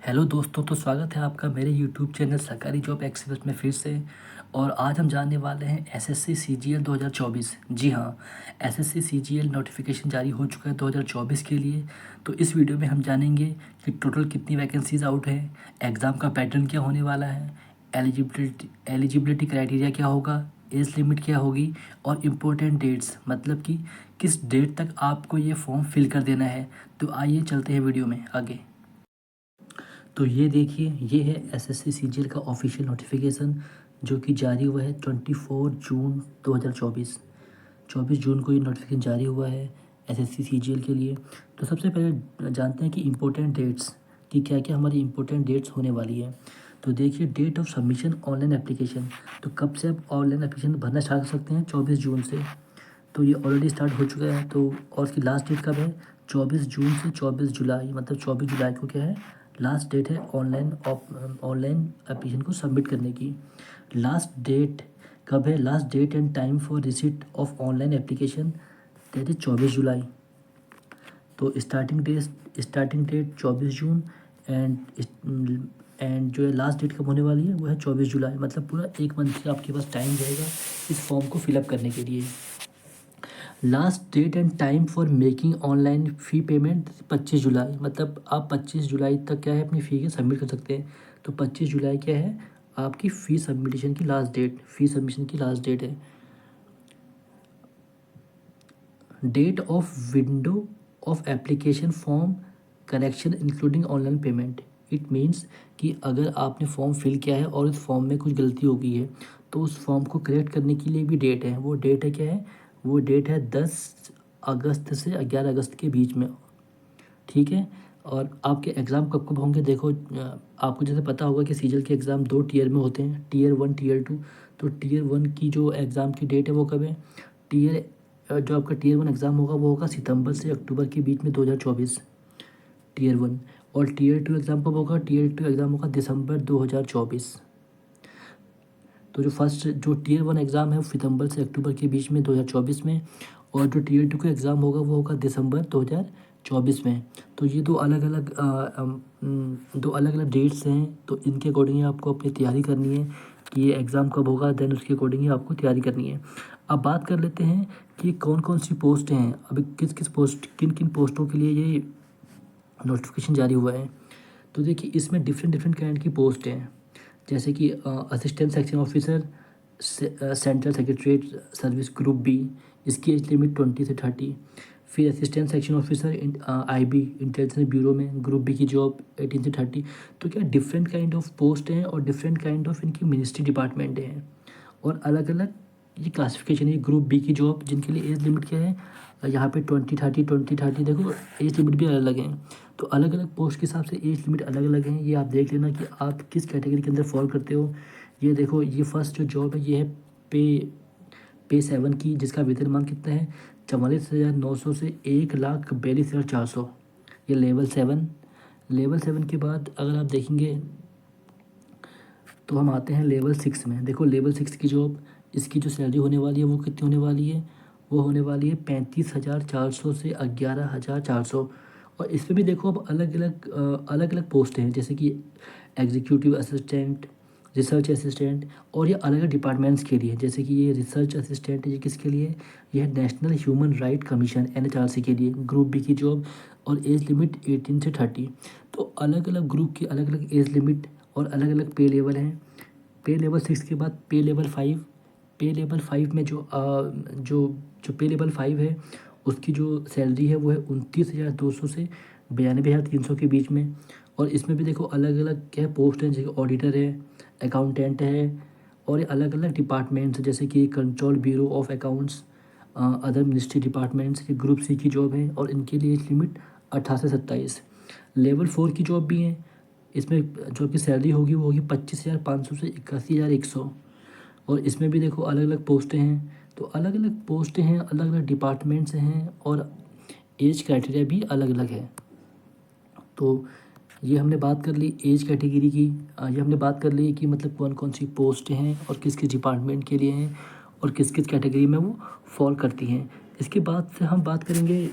Hello दोस्तों, तो स्वागत है आपका मेरे यूट्यूब चैनल सरकारी जॉब एक्सप्रेस में फिर से। और आज हम जानने वाले हैं एसएससी सीजीएल 2024। जी हाँ, एसएससी सीजीएल नोटिफिकेशन जारी हो चुका है 2024 के लिए। तो इस वीडियो में हम जानेंगे कि टोटल कितनी वैकेंसीज आउट है, एग्ज़ाम का पैटर्न क्या होने वाला है, एलिजिबिलिटी क्राइटेरिया क्या होगा, एज लिमिट क्या होगी और इम्पोर्टेंट डेट्स, मतलब कि किस डेट तक आपको ये फॉर्म फिल कर देना है। तो आइए चलते हैं वीडियो में आगे। तो ये देखिए, ये है एसएससी सीजीएल का ऑफिशियल नोटिफिकेशन जो कि जारी हुआ है 24 जून 2024। 24 जून को ये नोटिफिकेशन जारी हुआ है एसएससी सीजीएल के लिए। तो सबसे पहले जानते हैं कि इम्पोर्टेंट डेट्स कि क्या क्या हमारी इम्पोर्टेंट डेट्स होने वाली है। तो देखिए, date of submission online application. तो कब से आप ऑनलाइन एप्लीकेशन भरना स्टार्ट कर सकते हैं? 24 जून से। तो ये ऑलरेडी स्टार्ट हो चुका है। तो और उसकी लास्ट डेट कब है? 24 जून से 24 जुलाई, मतलब 24 जुलाई को क्या है, लास्ट डेट है ऑनलाइन एप्लीकेशन को सबमिट करने की। लास्ट डेट कब है? Last date and time for receipt of online application that is 24 जुलाई। तो स्टार्टिंग डेट 24 जून एंड जो है लास्ट डेट कब होने वाली है वो है 24 जुलाई। मतलब पूरा एक मंथ का आपके पास टाइम रहेगा इस फॉर्म को फिलअप करने के लिए। Last date and time for making online fee payment 25 जुलाई। मतलब आप 25 जुलाई तक क्या है अपनी फ़ी के सबमिट कर सकते हैं। तो 25 जुलाई क्या है आपकी फ़ी सबमिशन की लास्ट डेट, फ़ी सबमिशन की लास्ट डेट है। Date of window of application form correction including online payment. It means कि अगर आपने फॉर्म फिल किया है और उस फॉर्म में कुछ गलती हो गई है तो उस फॉर्म को करेक्ट करने के लिए भी डेट है। वो डेट है क्या है? वो डेट है 10 अगस्त से 11 अगस्त के बीच में। ठीक है। और आपके एग्ज़ाम कब कब होंगे? देखो, आपको जैसे पता होगा कि सीजल के एग्ज़ाम 2 टीयर में होते हैं, टीयर 1 टीयर 2। तो टीयर 1 की जो एग्ज़ाम की डेट है वो कब है? जो आपका टीयर 1 एग्ज़ाम होगा वो होगा सितंबर से अक्टूबर के बीच में 2024, टीयर 1। और टीयर 2 एग्ज़ाम कब होगा? टीयर 2 एग्ज़ाम होगा दिसंबर 2024। तो जो टीयर 1 एग्ज़ाम है वो सितंबर से अक्टूबर के बीच में 2024 में, और जो टीयर 2 का एग्ज़ाम होगा वो होगा दिसंबर 2024 में। तो ये दो अलग अलग डेट्स हैं। तो इनके अकॉर्डिंग ही आपको अपनी तैयारी करनी है कि ये एग्ज़ाम कब होगा, देन उसके अकॉर्डिंग ही आपको तैयारी करनी है। अब बात कर लेते हैं कि कौन कौन सी पोस्ट हैं, अभी किन किन पोस्टों के लिए ये नोटिफिकेशन जारी हुआ है। तो देखिए, इसमें डिफरेंट डिफरेंट काइंड की पोस्ट हैं, जैसे कि assistant section officer, central secretariat service group B, इसकी एज लिमिट 20 से 30। फिर assistant section officer IB intelligence bureau में ग्रुप बी की जॉब 18 से 30। तो क्या डिफरेंट काइंड ऑफ पोस्ट हैं और डिफरेंट काइंड ऑफ इनकी मिनिस्ट्री डिपार्टमेंट हैं, और अलग अलग ये क्लासिफिकेशन है। ग्रुप बी की जॉब जिनके लिए एज लिमिट क्या है, यहाँ पे 20 30 देखो, एज लिमिट भी अलग अलग हैं। तो अलग अलग पोस्ट के हिसाब से एज लिमिट अलग अलग हैं। ये आप देख लेना कि आप किस कैटेगरी के अंदर फॉल करते हो। ये देखो, ये फर्स्ट जो जॉब है ये है पे 7 की, जिसका वेतनमान कितना है? 44,900 से 1,42,400। ये लेवल 7 के बाद अगर आप देखेंगे तो हम आते हैं लेवल 6 में। देखो, लेवल 6 की जॉब, इसकी जो सैलरी होने वाली है वो कितनी होने वाली है? वो होने वाली है 35,400 से 11,400। और इसमें भी देखो, अब अलग अलग पोस्ट हैं, जैसे कि एग्जीक्यूटिव असिस्टेंट, रिसर्च असिस्टेंट, और ये अलग अलग डिपार्टमेंट्स के लिए। जैसे कि ये रिसर्च असिस्टेंट है, ये किसके लिए? ये है national human right commission NHRC के लिए, ग्रुप बी की जॉब, और एज लिमिट 18 से 30। तो अलग अलग ग्रुप की अलग अलग एज लिमिट और अलग अलग पे लेवल हैं। पे लेवल 6 के बाद पे लेवल 5। पे लेवल 5 में जो पे लेवल 5 है उसकी जो सैलरी है वो है 29,200 से 92,300 के बीच में। और इसमें भी देखो अलग अलग क्या है पोस्ट हैं, जैसे ऑडिटर है, अकाउंटेंट है, और ये अलग अलग डिपार्टमेंट्स जैसे कि control bureau of accounts, other ministry departments के ग्रुप सी की जॉब है, और इनके लिए एज लिमिट 18 से 27। लेवल 4 की जॉब भी है। इसमें जो आपकी सैलरी होगी वो होगी 25,500 से 81,100। और इसमें भी देखो अलग अलग पोस्टें हैं। तो अलग अलग पोस्टें हैं, अलग अलग डिपार्टमेंट्स हैं, और एज क्राइटेरिया भी अलग अलग है। तो ये हमने बात कर ली एज कैटेगरी की। ये हमने बात कर ली कि मतलब कौन कौन सी पोस्टें हैं और किस किस डिपार्टमेंट के लिए हैं और किस किस कैटेगरी में वो फॉल करती हैं। इसके बाद से हम बात करेंगे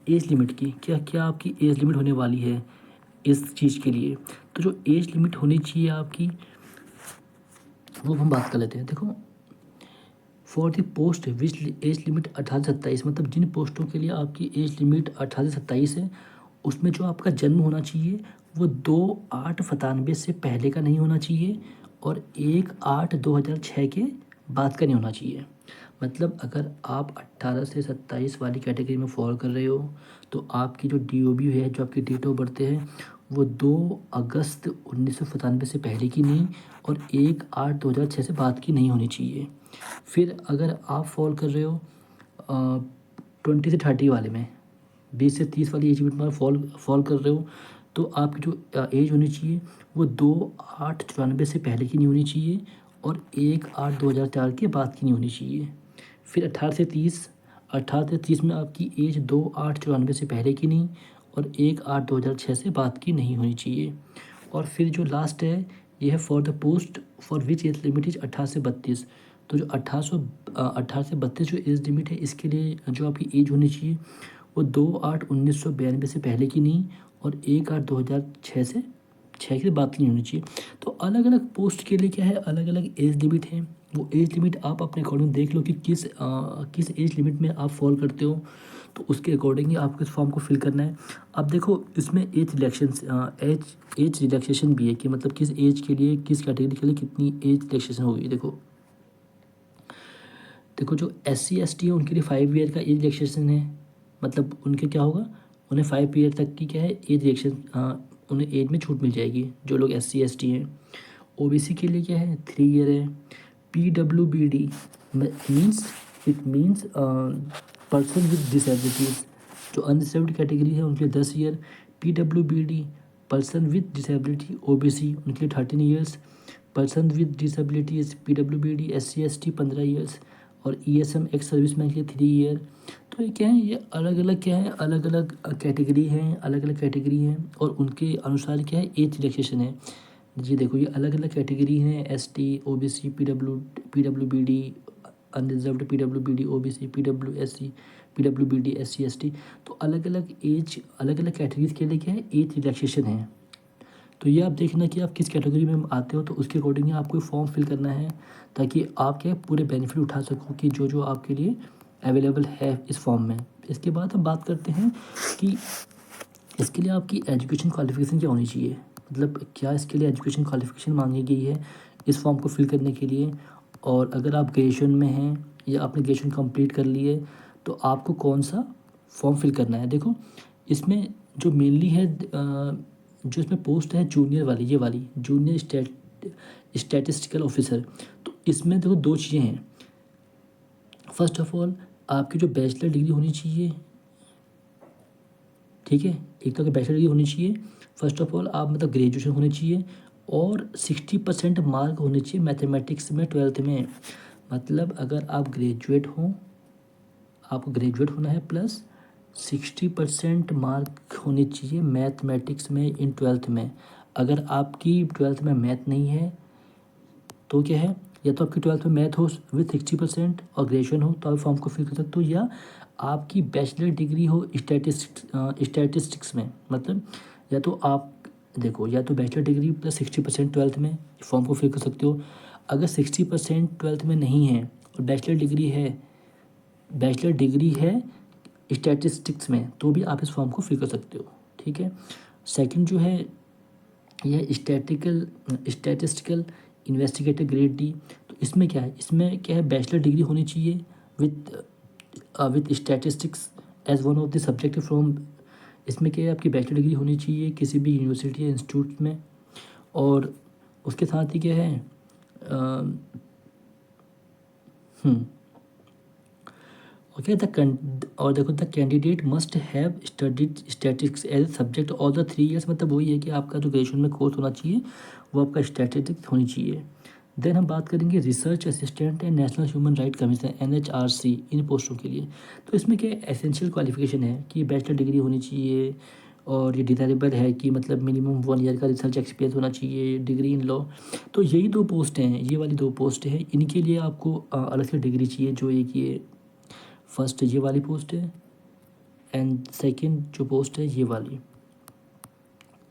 एज लिमिट की। क्या क्या आपकी एज लिमिट होने वाली है इस चीज़ के लिए। तो जो एज लिमिट होनी चाहिए आपकी वो हम बात कर लेते हैं। देखो, for the post which age limit 18 से 27, मतलब जिन पोस्टों के लिए आपकी एज लिमिट 18 से 27 है, उसमें जो आपका जन्म होना चाहिए वो 2/8/97 से पहले का नहीं होना चाहिए और 1/8/2006 के बाद का नहीं होना चाहिए। मतलब अगर आप 18 से 27 वाली कैटेगरी में फॉल कर रहे हो तो आपकी जो DOB है, जो आपकी डेट ऑफ बर्थ है, वो 2 अगस्त 1997 से पहले की नहीं और 1/8/2006 से बाद की नहीं होनी चाहिए। फिर अगर आप फॉल कर रहे हो 20 से 30 वाले में, 20 से 30 वाली एज लिमिट में फॉल कर रहे हो, तो आपकी जो एज होनी चाहिए वो 2/8/94 से पहले की नहीं होनी चाहिए और 1/8/2004 के बाद की नहीं होनी चाहिए। फिर 18 से 30 में आपकी एज 2/8/94 से पहले की नहीं और 1/8/2006 से बाद की नहीं होनी चाहिए। और फिर जो लास्ट है ये है for the post for which age limit is 18 से 32। तो जो 18 से 32 जो एज लिमिट है, इसके लिए जो आपकी एज होनी चाहिए वो 2/8/1992 से पहले की नहीं और 1/8/2006 से की बात नहीं होनी चाहिए। तो अलग अलग पोस्ट के लिए क्या है, अलग अलग एज लिमिट है। वो एज लिमिट आप अपने अकॉर्डिंग देख लो कि किस एज लिमिट में आप फॉल करते हो, तो उसके अकॉर्डिंग ही आपको इस फॉर्म को फिल करना है। अब देखो, इसमें एज रिलैक्सेशन भी है कि मतलब किस एज के लिए, किस कैटेगरी के लिए कितनी एज रिलैक्सेशन होगी। देखो जो SC ST है उनके लिए 5 ईयर का एज रिलैक्सेशन है। मतलब उनके क्या होगा, उन्हें 5 ईयर तक की क्या है एज रिलैक्सेशन, उन्हें एज में छूट मिल जाएगी जो लोग SC ST हैं। OBC के लिए क्या है, 3 ईयर है। PWBD means it means person with disabilities, जो अनडिसेबल्ड कैटेगरी है उनके लिए 10 year. PWBD person with disability OBC उनके लिए 13 years. Person with disabilities PWBD SC ST 15 years और ESM एक्स सर्विसमैन के लिए 3 ईयर। तो ये क्या है, ये अलग अलग क्या है, अलग अलग कैटेगरी हैं, अलग अलग कैटेगरी हैं और उनके अनुसार क्या है एज रिलैक्सेशन है। जी देखो, ये अलग अलग कैटेगरी हैं, ST OBC PWBD unreserved PWBD OBC PWSC PWBD SC ST। तो अलग अलग एज, अलग अलग कैटेगरीज के लिए क्या है एज रिलैक्सेशन है। तो ये आप देखना कि आप किस कैटेगरी में आते हो, तो उसके अकॉर्डिंग आपको फॉर्म फिल करना है ताकि आप क्या है पूरे बेनिफिट उठा सको कि जो जो आपके लिए अवेलेबल है इस फॉर्म में। इसके बाद हम बात करते हैं कि इसके लिए आपकी एजुकेशन क्वालिफिकेशन क्या होनी चाहिए, मतलब क्या इसके लिए एजुकेशन क्वालिफिकेशन मांगी गई है इस फॉर्म को फिल करने के लिए। और अगर आप ग्रेजुएशन में हैं या आपने ग्रेजुएशन कंप्लीट कर ली है तो आपको कौन सा फॉर्म फिल करना है। देखो, इसमें जो मेनली है जो इसमें पोस्ट है जूनियर वाली, ये वाली जूनियर स्टैटिस्टिकल ऑफिसर। तो इसमें देखो 2 चीज़ें हैं। फर्स्ट ऑफ ऑल आपकी जो बैचलर डिग्री होनी चाहिए, ठीक है, एक तो कि बैचलर डिग्री होनी चाहिए। फर्स्ट ऑफ ऑल आप मतलब ग्रेजुएशन होनी चाहिए और 60% मार्क होने चाहिए मैथमेटिक्स में 12th में। मतलब अगर आप ग्रेजुएट हो, आपको ग्रेजुएट होना है प्लस 60% मार्क होने चाहिए मैथमेटिक्स में इन 12th में। अगर आपकी 12th में मैथ नहीं है तो क्या है, या तो आपकी 12th में मैथ हो विथ 60% और ग्रेजुएशन हो तो आप फॉर्म को फिल कर सकते हो, या आपकी बैचलर डिग्री हो स्टैटिस्टिक्स में। मतलब या तो आप देखो, या तो बैचलर डिग्री प्लस 60% 12th में फॉर्म को फिल कर सकते हो। अगर 60% 12th में नहीं है और बैचलर डिग्री है स्टैटिस्टिक्स में तो भी आप इस फॉर्म को फिल कर सकते हो, ठीक है। सेकंड जो है यह स्टैटिस्टिकल इन्वेस्टिगेटर ग्रेड D। तो इसमें क्या है, इसमें क्या है बैचलर डिग्री होनी चाहिए with statistics as one of the subject from. इसमें क्या है आपकी बैचलर डिग्री होनी चाहिए किसी भी यूनिवर्सिटी या इंस्टीट्यूट में। और उसके साथ ही क्या है ओके और देखो the candidate must have studied statistics as subject all the 3 years. मतलब वही है कि आपका जो ग्रेजुएशन में कोर्स होना चाहिए वो आपका स्टैटिस्टिक्स होनी चाहिए। देन हम बात करेंगे research assistant and national human right commission NHRC इन पोस्टों के लिए। तो इसमें क्या एसेंशियल क्वालिफिकेशन है कि बैचलर डिग्री होनी चाहिए और ये डिज़ायरेबल है कि मतलब मिनिमम 1 ईयर का रिसर्च एक्सपीरियंस होना चाहिए, डिग्री इन लॉ। तो यही 2 पोस्ट हैं, ये वाली 2 पोस्ट हैं। इनके लिए आपको अलग से डिग्री चाहिए, जो एक ये फर्स्ट ये वाली पोस्ट है एंड सेकंड जो पोस्ट है ये वाली,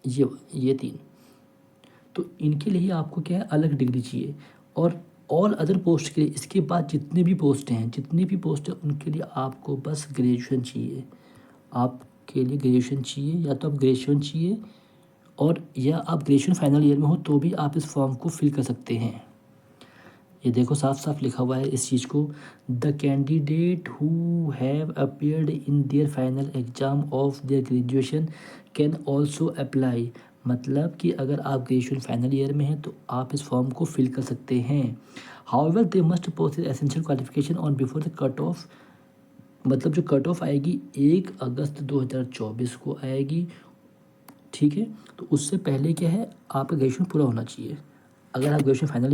ये 3। तो इनके लिए ही आपको क्या है अलग डिग्री चाहिए। और ऑल अदर पोस्ट के लिए इसके बाद जितने भी पोस्ट हैं उनके लिए आपको बस ग्रेजुएशन चाहिए। आपके लिए ग्रेजुएशन चाहिए, या तो आप ग्रेजुएशन चाहिए और या आप ग्रेजुएशन फाइनल ईयर में हो तो भी आप इस फॉर्म को फिल कर सकते हैं। ये देखो साफ साफ लिखा हुआ है इस चीज़ को, the candidate who have appeared in their final exam of their graduation can also apply. मतलब कि अगर आप ग्रेजुएशन फाइनल ईयर में हैं तो आप इस फॉर्म को फिल कर सकते हैं। However they must possess essential qualification on before the cut off. मतलब जो कट ऑफ आएगी 1 अगस्त 2024 को आएगी, ठीक है। तो उससे पहले क्या है आपका ग्रेजुएशन पूरा होना चाहिए। अगर आप ग्रेजुएशन फाइनल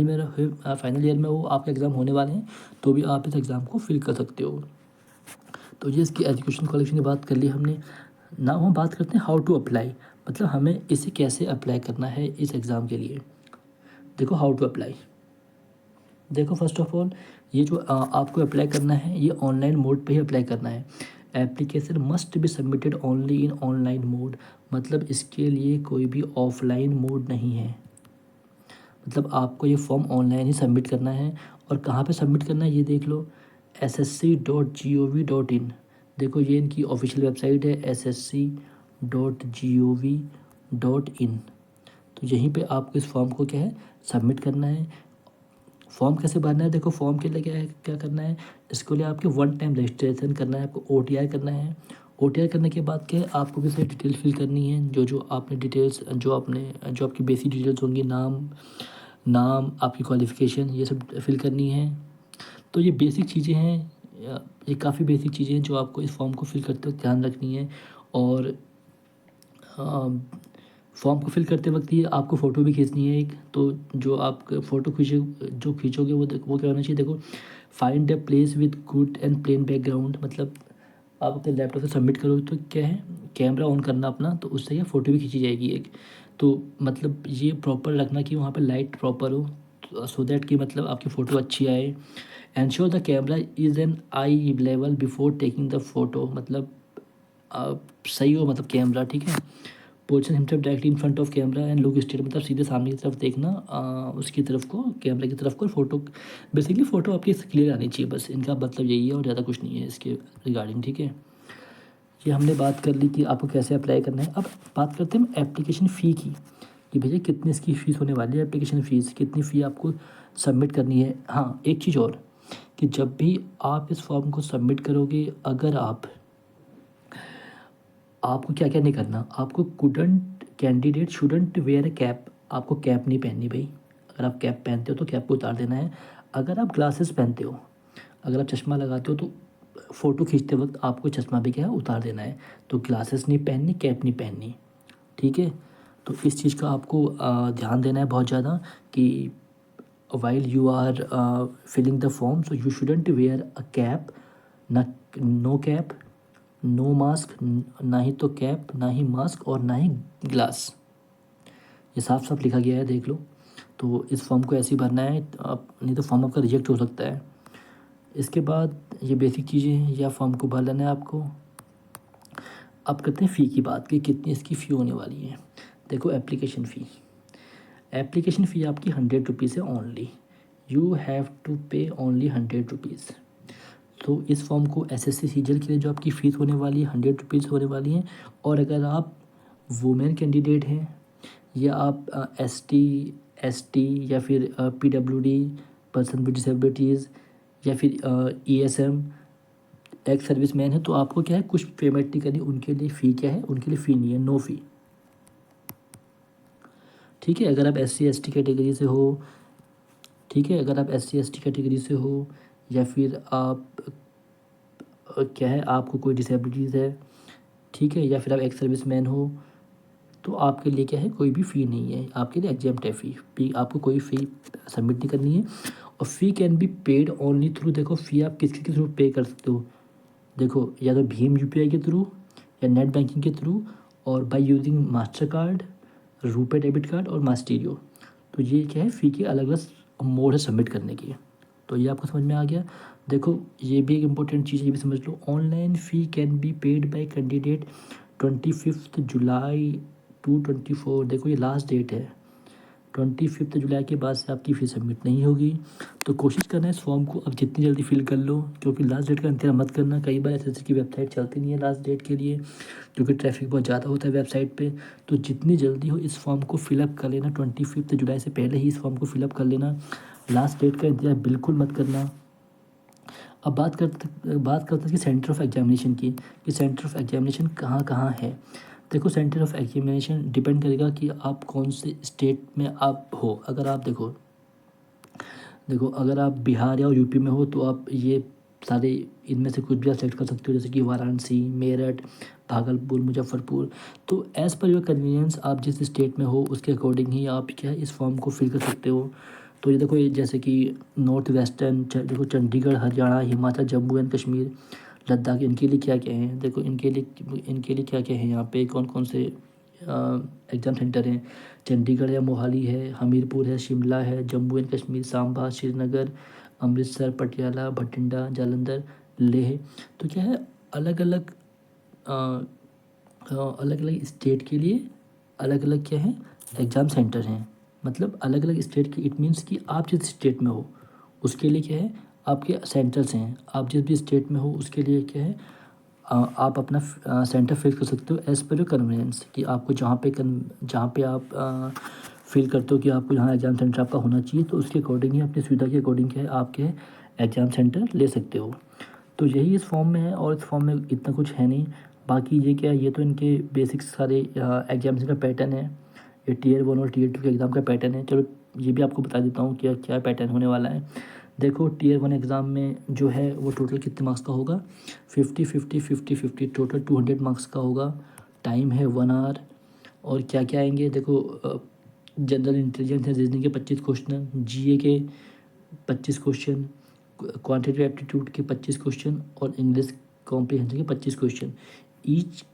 ईयर में हो, आपके एग्ज़ाम होने वाले हैं, तो भी आप इस एग्ज़ाम को फिल कर सकते हो। तो ये इसकी एजुकेशन क्वालिफिकेशन की बात कर ली हमने। नाउ हम बात करते हैं हाउ टू अप्लाई, मतलब हमें इसे कैसे अप्लाई करना है इस एग्ज़ाम के लिए। देखो हाउ टू अप्लाई, देखो फर्स्ट ऑफ ऑल ये जो आपको अप्लाई करना है ये ऑनलाइन मोड पे ही अप्लाई करना है। Application must be submitted only in online mode, मतलब इसके लिए कोई भी ऑफलाइन मोड नहीं है। मतलब आपको ये फॉर्म ऑनलाइन ही सबमिट करना है। और कहाँ पे सबमिट करना है ये देख लो, ssc.gov.in। देखो ये इनकी ऑफिशियल वेबसाइट है ssc.gov.in। तो यहीं पे आपको इस फॉर्म को क्या है सबमिट करना है। फॉर्म कैसे भरना है, देखो फॉर्म के लिए क्या करना है, इसके लिए आपके वन टाइम रजिस्ट्रेशन करना है, आपको OTR करना है। OTR करने के बाद क्या है आपको भी सारी डिटेल फिल करनी है, जो आपने डिटेल्स जो आपकी बेसिक डिटेल्स होंगी, नाम आपकी क्वालिफ़िकेशन, ये सब फिल करनी है। तो ये बेसिक चीज़ें हैं, ये काफ़ी बेसिक चीज़ें हैं जो आपको इस फॉर्म को फिल करते वक्त ध्यान रखनी है। और फॉर्म को फिल करते वक्त ये आपको फ़ोटो भी खींचनी है एक। तो जो आप फ़ोटो खींचोगे वो क्या होना चाहिए, देखो find the place with good and plain background. मतलब आप अपने लैपटॉप से सबमिट करोगे तो क्या है कैमरा ऑन करना अपना, तो उससे क्या फ़ोटो भी खींची जाएगी एक। तो मतलब ये प्रॉपर रखना कि वहाँ पे लाइट प्रॉपर हो, सो दैट कि मतलब आपकी फ़ोटो अच्छी आए। Ensure the camera is an I level before taking the photo, मतलब सही हो मतलब कैमरा, ठीक है। Position himself directly in front of camera and look straight, मतलब सीधे सामने की तरफ देखना, उसकी तरफ को कैमरा की तरफ को। फोटो बेसिकली फ़ोटो आपकी क्लियर आनी चाहिए, बस इनका मतलब यही है और ज़्यादा कुछ नहीं है इसके रिगार्डिंग, ठीक है। ये हमने बात कर ली कि आपको कैसे अप्लाई करना है। अब बात करते हैं एप्लीकेशन फ़ी की, कि भैया कितनी इसकी फ़ीस होने वाली है, एप्लीकेशन फ़ीस कितनी फ़ी आपको सबमिट करनी है। हाँ एक चीज़ और, कि जब भी आप इस फॉर्म को सबमिट करोगे, अगर आपको क्या क्या नहीं करना, आपको candidate shouldn't wear a cap, आपको कैप नहीं पहननी भाई। अगर आप कैप पहनते हो तो कैप को उतार देना है। अगर आप ग्लासेस पहनते हो, अगर आप चश्मा लगाते हो तो फ़ोटो खींचते वक्त आपको चश्मा भी क्या है उतार देना है। तो ग्लासेस नहीं पहननी, कैप नहीं पहननी, ठीक है। तो इस चीज़ का आपको ध्यान देना है बहुत ज़्यादा, कि while you are filling the form so you shouldn't wear a cap, ना नो कैप, नो मास्क, ना ही तो कैप, ना ही मास्क और ना ही ग्लास। ये साफ साफ लिखा गया है, देख लो। तो इस फॉर्म को ऐसे ही भरना है, आप नहीं तो फॉर्म आपका रिजेक्ट हो सकता है। इसके बाद ये बेसिक चीज़ें हैं, या फॉर्म को भर लेना है आपको। अब करते हैं फ़ी की बात कि कितनी इसकी फ़ी होने वाली है। देखो एप्लीकेशन फ़ी आपकी 100 रुपीज़ है ओनली। यू हैव टू पे ओनली 100 रुपीज़। तो इस फॉर्म को SSC सीजल के लिए जो आपकी फ़ीस होने वाली है 100 रुपीज़ होने वाली है। और अगर आप वुमेन कैंडिडेट हैं, या आप ST या फिर PWD, पर्सन विद डिसेबिलिटीज़, या फिर ESM, एक्स सर्विस मैन है, तो आपको क्या है कुछ पेमेंट नहीं करनी। उनके लिए फ़ी क्या है, उनके लिए फ़ी नहीं है, नो फ़ी, ठीक है। अगर आप SC ST कैटेगरी से हो, ठीक है, अगर आप SC ST कैटेगरी से हो, या फिर आप क्या है आपको कोई डिसेबिलिटीज़ है, ठीक है, या फिर आप एक्स सर्विस मैन हो, तो आपके लिए क्या है कोई भी फ़ी नहीं है, आपके लिए एग्जाम्प्ट है फ़ी आपको कोई फ़ी सबमिट नहीं करनी है। और fee can be paid only through, देखो फ़ी आप किसके थ्रू पे कर सकते हो, देखो या तो भीम UPI के थ्रू, या नेट बैंकिंग के थ्रू, और by using master card, RuPay debit card और मास्टीरियो। तो ये क्या है फ़ी के अलग अलग मोड है सबमिट करने की। तो ये आपको समझ में आ गया। देखो ये भी एक इम्पोर्टेंट चीज़ है, ये भी समझ लो। Online fee can be paid by candidate 25 July 2024, देखो ये लास्ट डेट है, 25 जुलाई के बाद से आपकी फ़ीस सबमिट नहीं होगी। तो कोशिश करना इस फॉर्म को अब जितनी जल्दी फिल कर लो, क्योंकि लास्ट डेट का इंतज़ार मत करना। कई बार एसएससी की वेबसाइट चलती नहीं है लास्ट डेट के लिए, क्योंकि ट्रैफिक बहुत ज़्यादा होता है वेबसाइट पे। तो जितनी जल्दी हो इस फॉर्म को फिलअप कर लेना, 25 जुलाई से पहले ही इस फॉर्म को फिलअप कर लेना। लास्ट डेट का इंतज़ार बिल्कुल मत करना। अब बात करते हैं कि सेंटर ऑफ एग्जामिनेशन की, कि सेंटर ऑफ एग्जामिनेशन कहाँ कहाँ है। देखो, सेंटर ऑफ एग्जामिनेशन डिपेंड करेगा कि आप कौन से स्टेट में आप हो। अगर आप देखो अगर आप बिहार या यूपी में हो तो आप ये सारे इनमें से कुछ भी आप सेलेक्ट कर सकते हो, जैसे कि वाराणसी, मेरठ, भागलपुर, मुजफ्फरपुर। तो एज़ पर योर कन्वीनियंस आप जिस स्टेट में हो उसके अकॉर्डिंग ही आप क्या है इस फॉर्म को फिल कर सकते हो। तो ये देखो, ये जैसे कि नॉर्थ वेस्टर्न, देखो चंडीगढ़, हरियाणा, हिमाचल, जम्मू एंड कश्मीर, लद्दाख, इनके लिए क्या क्या है। देखो इनके लिए क्या क्या है, यहाँ पे कौन कौन से एग्ज़ाम सेंटर हैं। चंडीगढ़ या मोहाली है, हमीरपुर है, शिमला है, जम्मू एंड कश्मीर, सांबा, श्रीनगर, अमृतसर, पटियाला, भटिंडा, जालंधर, लेह। तो क्या है, अलग अलग अलग अलग स्टेट के लिए अलग अलग क्या है एग्ज़ाम सेंटर हैं। मतलब अलग अलग स्टेट के, इट मीन्स कि आप जिस स्टेट में हो उसके लिए क्या है आपके सेंटर्स हैं। आप जिस भी स्टेट में हो उसके लिए क्या है आप अपना सेंटर फिल कर सकते हो एज़ पर योर कन्वीनियंस, कि आपको जहाँ पे आप फील करते हो कि आपको यहाँ एग्ज़ाम सेंटर आपका होना चाहिए, तो उसके अकॉर्डिंग ही अपनी सुविधा के अकॉर्डिंग क्या है आपके एग्ज़ाम सेंटर ले सकते हो। तो यही इस फॉर्म में है, और इस फॉर्म में इतना कुछ है नहीं। बाकी ये क्या है, ये तो इनके बेसिक्स सारे एग्जाम्स का पैटर्न है। ये Tier 1 और Tier 2 के एग्ज़ाम का पैटर्न है। चलो ये भी आपको बता देता हूँ क्या क्या पैटर्न होने वाला है। देखो, Tier 1 एग्ज़ाम में जो है वो टोटल कितने मार्क्स का होगा, 50-50-50-50, टोटल 200 मार्क्स का होगा। टाइम है 1 आवर। और क्या क्या आएंगे, देखो जनरल इंटेलिजेंस है, रीजनिंग के 25 क्वेश्चन, जीए के 25 क्वेश्चन, क्वांटिटेटिव एप्टीट्यूड के 25 क्वेश्चन, और इंग्लिश कॉम्प्रिहेंशन के 25 क्वेश्चन। ईच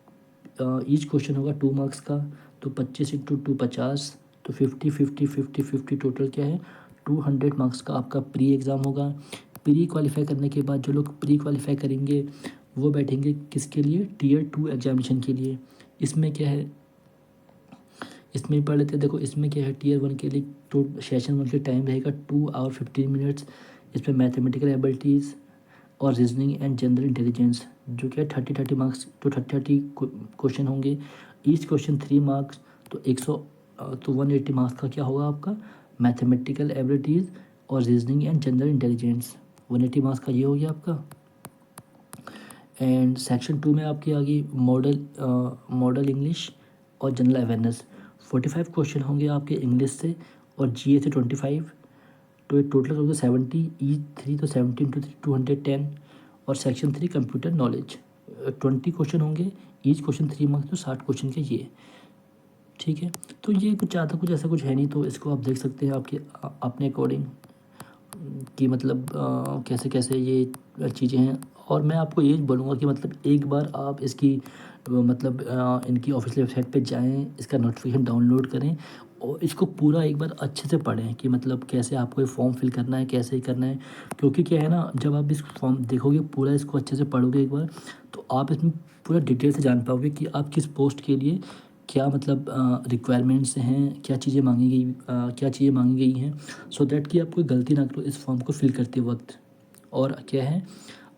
ईच क्वेश्चन होगा 2 मार्क्स का, तो 25 इंटू 2 50, तो 50-50-50-50 टोटल क्या है 200 मार्क्स का आपका प्री एग्ज़ाम होगा। प्री क्वालिफाई करने के बाद जो लोग प्री क्वालिफाई करेंगे वो बैठेंगे किसके लिए, Tier 2 एग्जामिनेशन के लिए। इसमें क्या है, इसमें पढ़ लेते हैं। देखो इसमें क्या है, Tier 1 के लिए तो सेशन 1 के टाइम रहेगा 2 आवर 15 मिनट्स। इसमें मैथमेटिकल एबिलिटीज़ और रीजनिंग एंड जनरल इंटेलिजेंस जो क्या 30-30 मार्क्स, तो 30-30 क्वेश्चन होंगे। ईच क्वेश्चन 3 मार्क्स, तो 180 मार्क्स का क्या होगा आपका मैथमेटिकल एबिलिटीज़ और reasoning and general intelligence. 180 marks का ये हो गया आपका। एंड सेक्शन 2 में आपकी आ गई मॉडल इंग्लिश और जनरल अवेयरनेस। 45 क्वेश्चन होंगे आपके इंग्लिश से, और जीए से 25। तो ये टोटल होगा 70, E3 तो 70 इंटू 3 210, और सेक्शन 3 कंप्यूटर नॉलेज 20 क्वेश्चन होंगे। ईच क्वेश्चन 3 मार्क्स, तो 60 क्वेश्चन के ये। ठीक है, तो ये कुछ ज़्यादा कुछ ऐसा कुछ है नहीं, तो इसको आप देख सकते हैं आपके अपने अकॉर्डिंग कि मतलब कैसे कैसे ये चीज़ें हैं। और मैं आपको ये बोलूँगा कि मतलब एक बार आप इसकी मतलब इनकी ऑफिशियल वेबसाइट पे जाएं, इसका नोटिफिकेशन डाउनलोड करें और इसको पूरा एक बार अच्छे से पढ़ें कि मतलब कैसे आपको ये फॉर्म फिल करना है, कैसे ही करना है। क्योंकि क्या है ना, जब आप इस फॉर्म देखोगे पूरा, इसको अच्छे से पढ़ोगे एक बार, तो आप इसमें पूरा डिटेल से जान पाओगे कि आप किस पोस्ट के लिए क्या मतलब रिक्वायरमेंट्स हैं, क्या चीज़ें मांगी गई हैं, सो दैट कि आप कोई गलती ना करो इस फॉर्म को फिल करते वक्त। और क्या है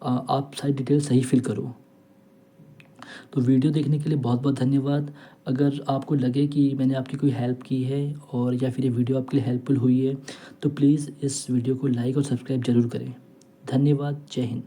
आप सारी डिटेल सही फिल करो। तो वीडियो देखने के लिए बहुत बहुत धन्यवाद। अगर आपको लगे कि मैंने आपकी कोई हेल्प की है और या फिर ये वीडियो आपके लिए हेल्पफुल हुई है, तो प्लीज़ इस वीडियो को लाइक और सब्सक्राइब ज़रूर करें। धन्यवाद। जय हिंद।